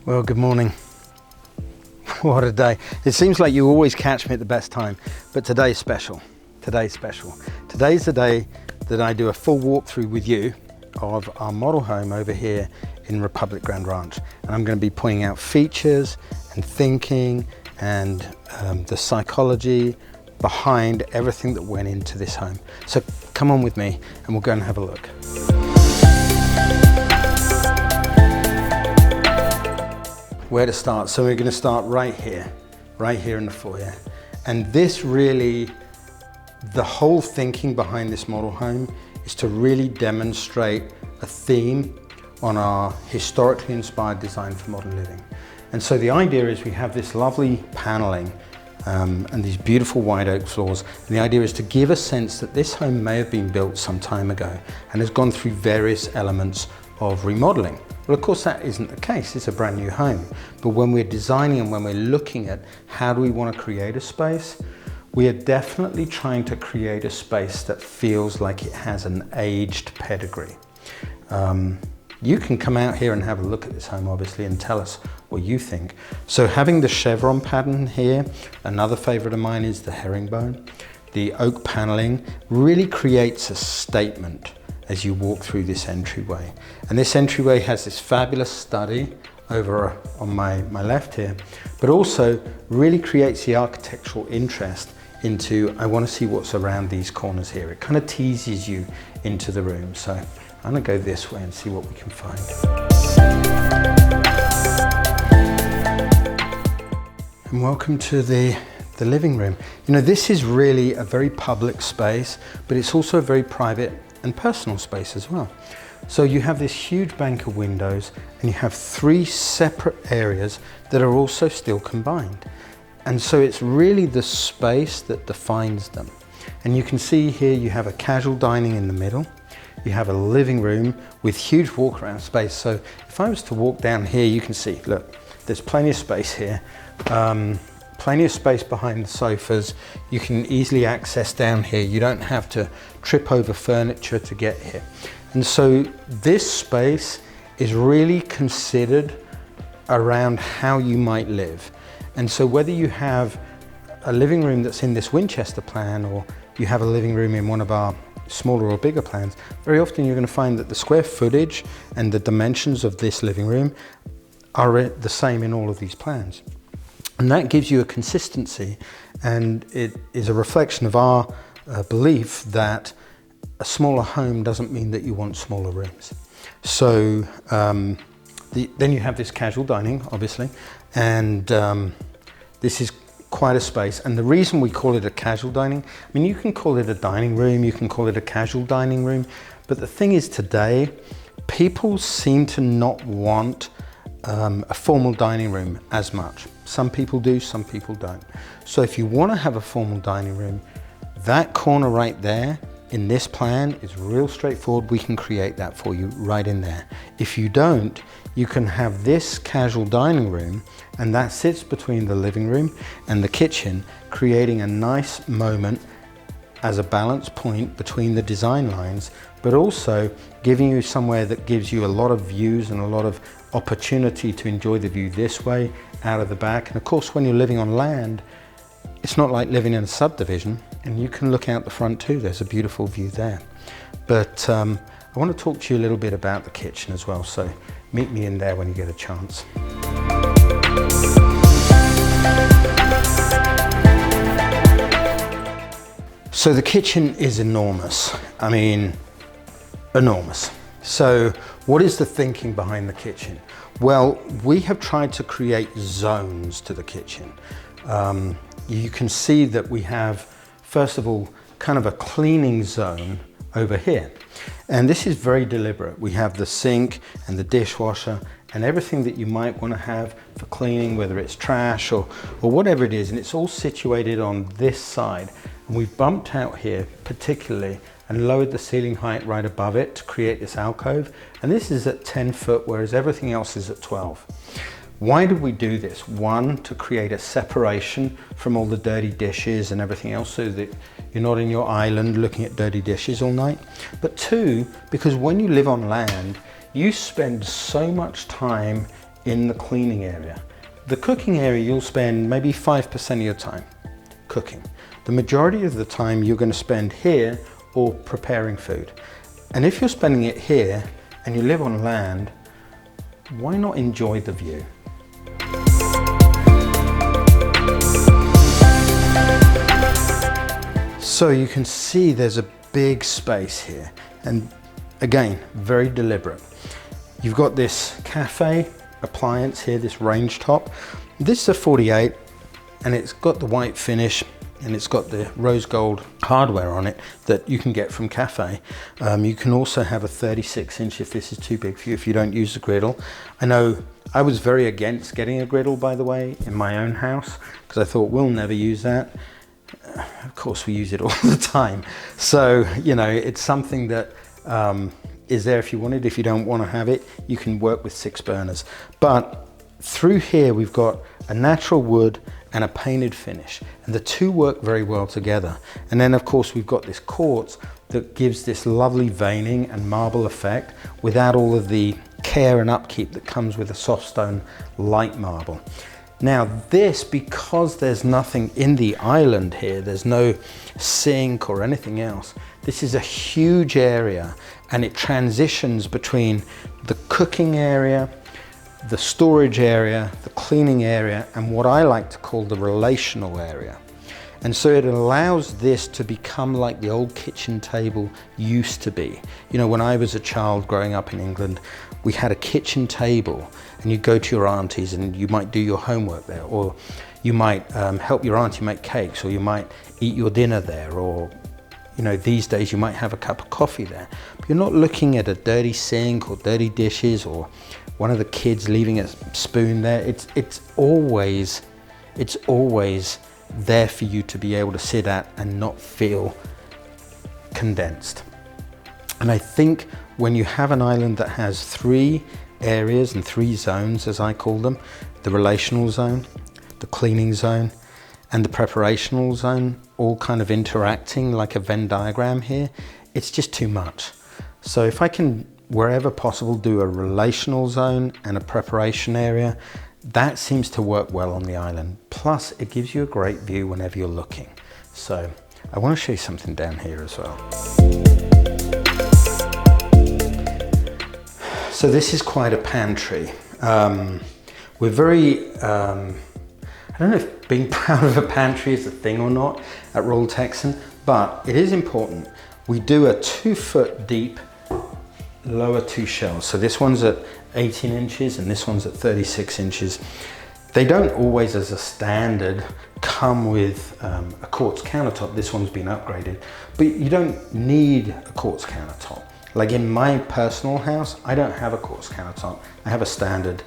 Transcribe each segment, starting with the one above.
Well, good morning. What a day. It seems like you always catch me at the best time, but today's special. Today's special. Today's the day that I do a full walkthrough with you of our model home over here in Republic Grand Ranch. And I'm going to be pointing out features and thinking and the psychology behind everything that went into this home. So come on with me and we'll go and have a look. Where to start? So we're going to start right here in the foyer. And this really, the whole thinking behind this model home is to really demonstrate a theme on our historically inspired design for modern living. And so the idea is we have this lovely paneling and these beautiful white oak floors. And the idea is to give a sense that this home may have been built some time ago and has gone through various elements of remodeling. Well, of course, that isn't the case. It's a brand new home. But when we're designing and when we're looking at how do we want to create a space, we are definitely trying to create a space that feels like it has an aged pedigree. You can come out here and have a look at this home, obviously, and tell us what you think. So having the chevron pattern here, another favorite of mine is the herringbone. The oak paneling really creates a statement as you walk through this entryway. And this entryway has this fabulous study over on my left here, but also really creates the architectural interest into, I want to see what's around these corners here. It kind of teases you into the room. So I'm gonna go this way and see what we can find. And welcome to the living room. You know, this is really a very public space, but it's also a very private and personal space as well. So you have this huge bank of windows and you have three separate areas that are also still combined. And so it's really the space that defines them. And you can see here you have a casual dining in the middle. You have a living room with huge walk around space. So if I was to walk down here, you can see, look, there's plenty of space here. Plenty of space behind the sofas. You can easily access down here. You don't have to trip over furniture to get here. And so this space is really considered around how you might live. And so whether you have a living room that's in this Winchester plan or you have a living room in one of our smaller or bigger plans, very often you're going to find that the square footage and the dimensions of this living room are the same in all of these plans. And that gives you a consistency, and it is a reflection of our belief that a smaller home doesn't mean that you want smaller rooms. So then you have this casual dining, obviously, and this is quite a space. And the reason we call it a casual dining, I mean, you can call it a dining room, you can call it a casual dining room, but the thing is today, people seem to not want a formal dining room as much. Some people do, some people don't. So if you want to have a formal dining room, that corner right there in this plan is real straightforward. We can create that for you right in there. If you don't, you can have this casual dining room, and that sits between the living room and the kitchen, creating a nice moment as a balance point between the design lines, but also giving you somewhere that gives you a lot of views and a lot of opportunity to enjoy the view this way, out of the back. And of course, when you're living on land, it's not like living in a subdivision, and you can look out the front too. There's a beautiful view there. But I want to talk to you a little bit about the kitchen as well. So meet me in there when you get a chance. So the kitchen is enormous. I mean, enormous. So what is the thinking behind the kitchen? Well, we have tried to create zones to the kitchen. You can see that we have, first of all, kind of a cleaning zone over here. And this is very deliberate. We have the sink and the dishwasher and everything that you might want to have for cleaning, whether it's trash or whatever it is, and it's all situated on this side. And we've bumped out here particularly and lowered the ceiling height right above it to create this alcove. And this is at 10 foot, whereas everything else is at 12. Why did we do this? One, to create a separation from all the dirty dishes and everything else so that you're not in your island looking at dirty dishes all night. But two, because when you live on land, you spend so much time in the cleaning area. The cooking area, you'll spend maybe 5% of your time cooking. The majority of the time you're going to spend here or preparing food. And if you're spending it here and you live on land, why not enjoy the view? So you can see there's a big space here, and again, very deliberate. You've got this cafe appliance here, this range top. This is a 48 and it's got the white finish and it's got the rose gold hardware on it that you can get from Cafe. You can also have a 36 inch if this is too big for you, if you don't use the griddle. I know I was very against getting a griddle, by the way, in my own house, because I thought we'll never use that. Of course we use it all the time. So, you know, it's something that is there if you want it. If you don't want to have it, you can work with 6 burners. But through here, we've got a natural wood and a painted finish, and the two work very well together. And then of course we've got this quartz that gives this lovely veining and marble effect without all of the care and upkeep that comes with a soft stone light marble. Now this, because there's nothing in the island here, there's no sink or anything else, this is a huge area and it transitions between the cooking area, the storage area, the cleaning area, and what I like to call the relational area. And so it allows this to become like the old kitchen table used to be. You know, when I was a child growing up in England, we had a kitchen table and you go to your aunties and you might do your homework there, or you might help your auntie make cakes, or you might eat your dinner there, or you know, these days you might have a cup of coffee there. But you're not looking at a dirty sink or dirty dishes or one of the kids leaving a spoon there. It's always there for you to be able to sit at and not feel condensed. And I think when you have an island that has 3 areas and 3 zones, as I call them, the relational zone, the cleaning zone, and the preparational zone, all kind of interacting like a Venn diagram here, it's just too much. So if I can, wherever possible, do a relational zone and a preparation area, that seems to work well on the island. Plus, it gives you a great view whenever you're looking. So I want to show you something down here as well. So this is quite a pantry. We're very, I don't know if being proud of a pantry is a thing or not at Royal Texan, but it is important. We do a 2-foot deep lower 2 shelves. So this one's at 18 inches and this one's at 36 inches. They don't always, as a standard, come with a quartz countertop. This one's been upgraded, but you don't need a quartz countertop. Like in my personal house, I don't have a quartz countertop. I have a standard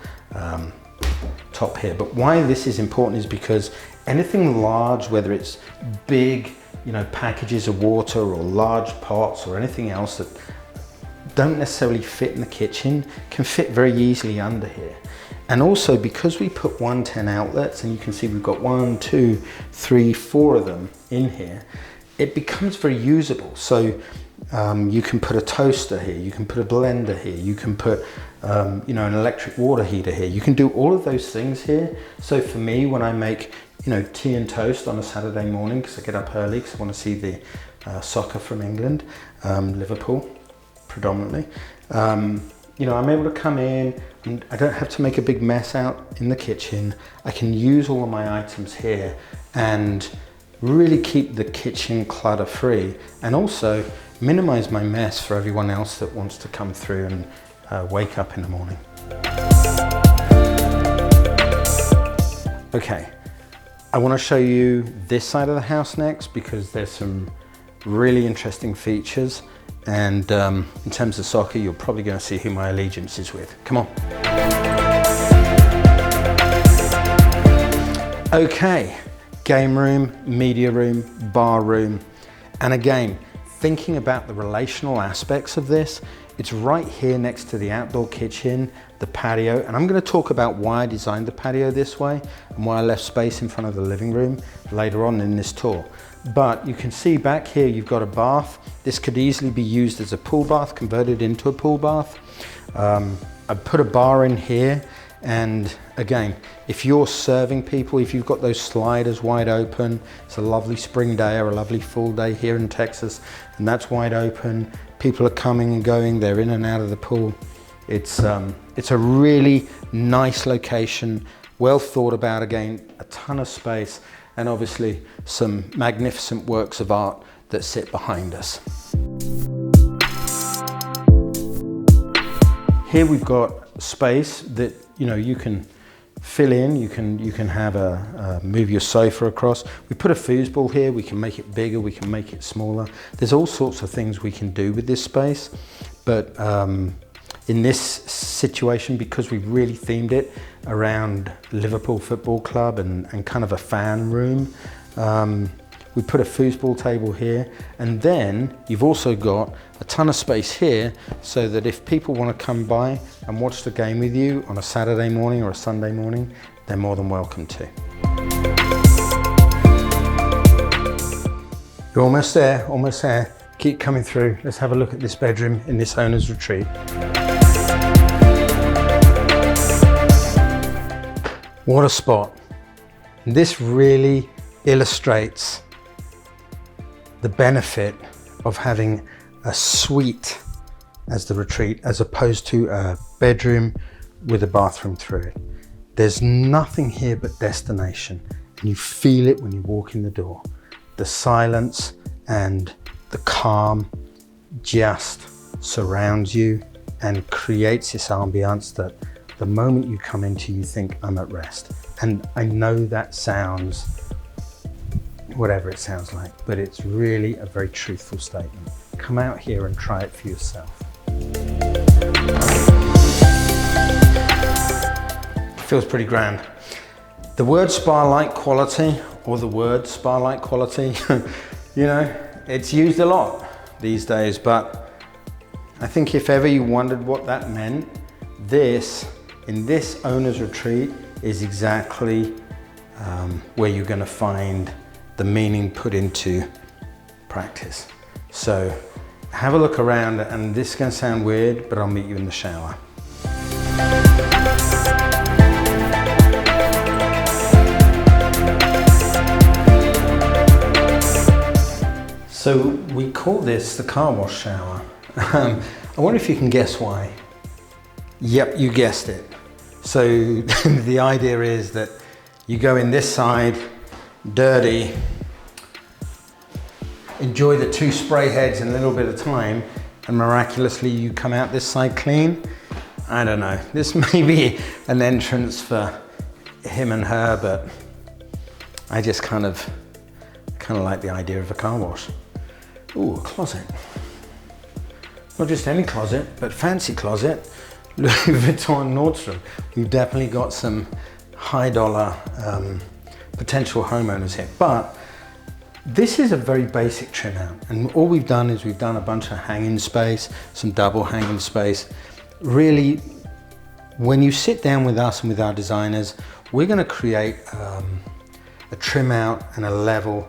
top here. But why this is important is because anything large, whether it's big, you know, packages of water or large pots or anything else that don't necessarily fit in the kitchen, can fit very easily under here. And also because we put 110 outlets, and you can see we've got 1, 2, 3, 4 of them in here, it becomes very usable. So you can put a toaster here, you can put a blender here, you can put you know, an electric water heater here. You can do all of those things here. So for me, when I make, you know, tea and toast on a Saturday morning, because I get up early because I want to see the soccer from England, Liverpool predominantly, you know, I'm able to come in and I don't have to make a big mess out in the kitchen. I can use all of my items here and really keep the kitchen clutter free, and also minimize my mess for everyone else that wants to come through and wake up in the morning. Okay, I want to show you this side of the house next, because there's some really interesting features, and in terms of soccer, you're probably going to see who my allegiance is with. Come on. Okay, game room, media room, bar room, and again, thinking about the relational aspects of this, it's right here next to the outdoor kitchen, the patio, and I'm going to talk about why I designed the patio this way and why I left space in front of the living room later on in this tour. But you can see back here you've got a bath. This could easily be used as a pool bath, converted into a pool bath. I put a bar in here, And again, if you're serving people, if you've got those sliders wide open, it's a lovely spring day or a lovely fall day here in Texas, and that's wide open, people are coming and going, they're in and out of the pool. It's a really nice location, well thought about, again, a ton of space, and obviously some magnificent works of art that sit behind us. Here we've got space that you can fill in. You can have move your sofa across. We put a foosball here. We can make it bigger. We can make it smaller. There's all sorts of things we can do with this space, but in this situation, because we've really themed it around Liverpool Football Club and kind of a fan room, we put a foosball table here, and then you've also got a ton of space here so that if people want to come by and watch the game with you on a Saturday morning or a Sunday morning, they're more than welcome to. You're almost there, almost there. Keep coming through. Let's have a look at this bedroom in this owner's retreat. What a spot. This really illustrates the benefit of having a suite as the retreat as opposed to a bedroom with a bathroom through it. There's nothing here but destination, and you feel it when you walk in the door. The silence and the calm just surrounds you and creates this ambiance that the moment you come into, you think, I'm at rest. And I know that sounds whatever it sounds like, but it's really a very truthful statement. Come out here and try it for yourself. Feels pretty grand. The word spa-like quality, or the word spa-like quality, it's used a lot these days, but I think if ever you wondered what that meant, in this owner's retreat is exactly where you're going to find the meaning put into practice. So have a look around, and this is going to sound weird, but I'll meet you in the shower. So we call this the car wash shower. I wonder if you can guess why. Yep, you guessed it. So the idea is that you go in this side, dirty, enjoy the 2 spray heads in a little bit of time, and miraculously you come out this side clean. I don't know, this may be an entrance for him and her, but I just kind of like the idea of a car wash. Ooh, a closet. Not just any closet, but fancy closet. Louis Vuitton, Nordstrom. We've definitely got some high dollar potential homeowners here, but this is a very basic trim out, and all we've done is we've done a bunch of hanging space, some double hanging space. Really, when you sit down with us and with our designers, we're going to create a trim out and a level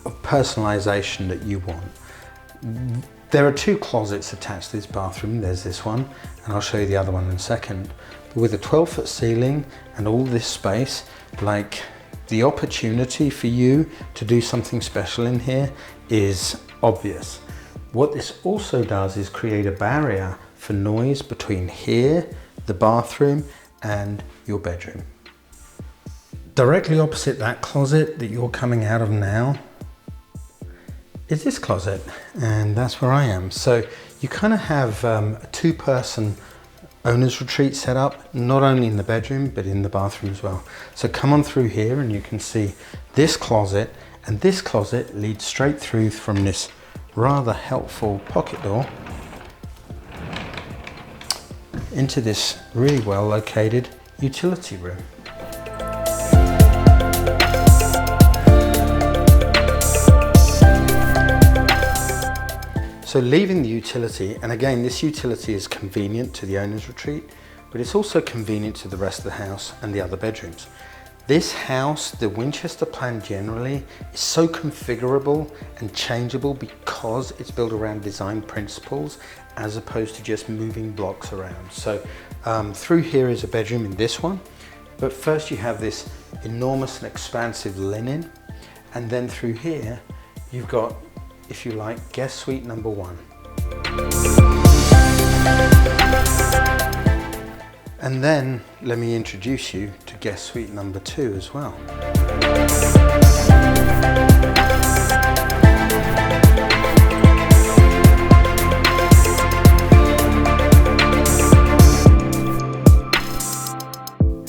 of personalization that you want. There are 2 closets attached to this bathroom. There's this one, and I'll show you the other one in a second. But with a 12-foot ceiling and all this space, like, the opportunity for you to do something special in here is obvious. What this also does is create a barrier for noise between here, the bathroom, and your bedroom. Directly opposite that closet that you're coming out of now is this closet, and that's where I am. So you kind of have a 2-person owner's retreat set up, not only in the bedroom, but in the bathroom as well. So come on through here and you can see this closet, and this closet leads straight through from this rather helpful pocket door into this really well located utility room. So leaving the utility, and again, this utility is convenient to the owner's retreat, but it's also convenient to the rest of the house and the other bedrooms. This house, the Winchester plan generally, is so configurable and changeable because it's built around design principles as opposed to just moving blocks around. So through here is a bedroom in this one, but first you have this enormous and expansive linen, and then through here you've got, if you like, guest suite number 1. And then let me introduce you to guest suite number 2 as well.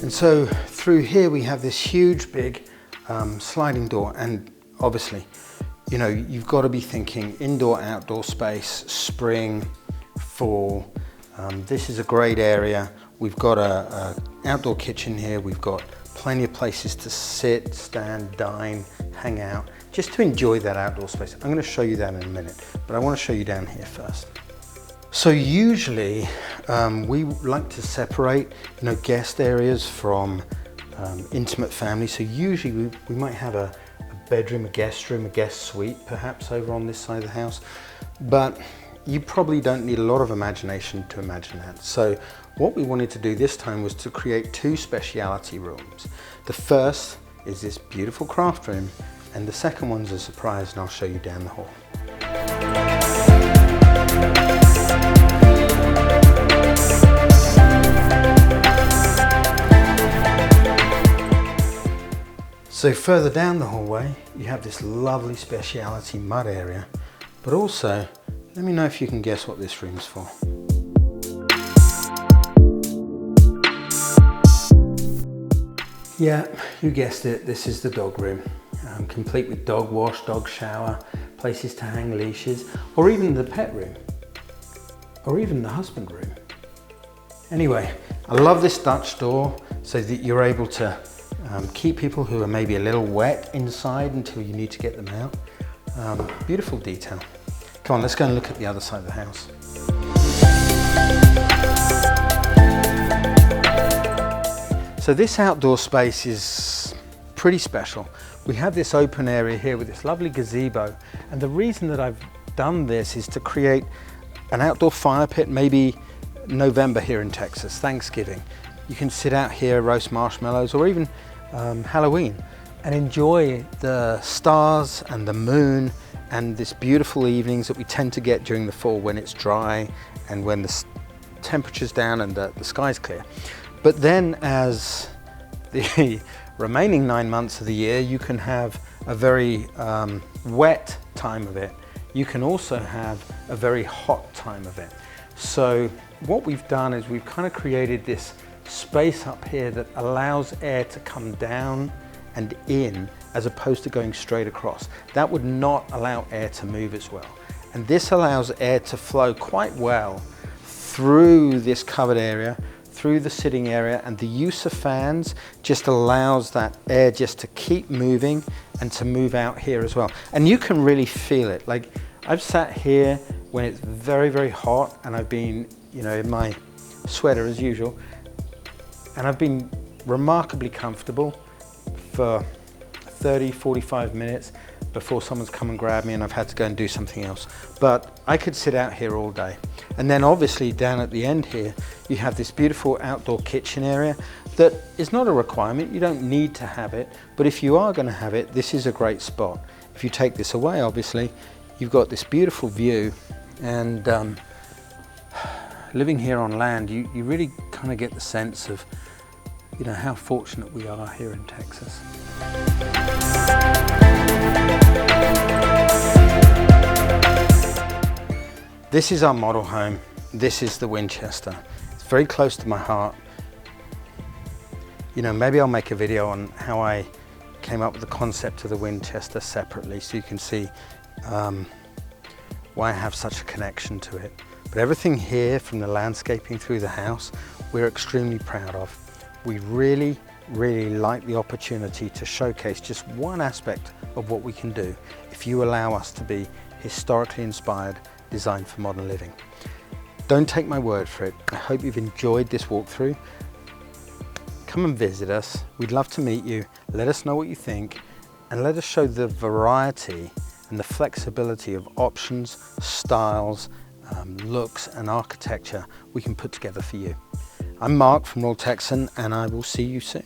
And so through here we have this huge big sliding door, and obviously, you know, you've got to be thinking indoor, outdoor space, spring, fall. This is a great area. We've got a outdoor kitchen here. We've got plenty of places to sit, stand, dine, hang out, just to enjoy that outdoor space. I'm going to show you that in a minute, but I want to show you down here first. So usually we like to separate, you know, guest areas from intimate family. So usually we might have a bedroom, a guest room, a guest suite perhaps over on this side of the house, but you probably don't need a lot of imagination to imagine that. So what we wanted to do this time was to create 2 specialty rooms. The first is this beautiful craft room, and the second one's a surprise, and I'll show you down the hall. So further down the hallway, you have this lovely specialty mud area, but also, let me know if you can guess what this room's for. Yeah, you guessed it, this is the dog room, complete with dog wash, dog shower, places to hang leashes, or even the pet room, or even the husband room. Anyway, I love this Dutch door so that you're able to keep people who are maybe a little wet inside until you need to get them out. Beautiful detail. Come on, let's go and look at the other side of the house. So this outdoor space is pretty special. We have this open area here with this lovely gazebo, and the reason that I've done this is to create an outdoor fire pit, maybe November here in Texas, Thanksgiving. You can sit out here, roast marshmallows, or even Halloween, and enjoy the stars and the moon and this beautiful evenings that we tend to get during the fall when it's dry and when the temperature's down and the sky's clear. But then as the remaining 9 months of the year, you can have a very wet time of it. You can also have a very hot time of it. So what we've done is we've kind of created this space up here that allows air to come down and in as opposed to going straight across. That would not allow air to move as well. And this allows air to flow quite well through this covered area, through the sitting area, and the use of fans just allows that air just to keep moving and to move out here as well. And you can really feel it. Like, I've sat here when it's very, very hot and I've been, you know, in my sweater as usual, and I've been remarkably comfortable for 30, 45 minutes before someone's come and grabbed me and I've had to go and do something else. But I could sit out here all day. And then obviously down at the end here, you have this beautiful outdoor kitchen area that is not a requirement. You don't need to have it, but if you are going to have it, this is a great spot. If you take this away, obviously, you've got this beautiful view, and living here on land, you really kind of get the sense of, you know, how fortunate we are here in Texas. This is our model home. This is the Winchester. It's very close to my heart. You know, maybe I'll make a video on how I came up with the concept of the Winchester separately so you can see why I have such a connection to it. But everything here, from the landscaping through the house, we're extremely proud of. We really, really like the opportunity to showcase just one aspect of what we can do if you allow us to be historically inspired, designed for modern living. Don't take my word for it. I hope you've enjoyed this walkthrough. come and visit us. We'd love to meet you. Let us know what you think, and let us show the variety and the flexibility of options, styles, looks and architecture we can put together for you. I'm Mark from Royal Texan, and I will see you soon.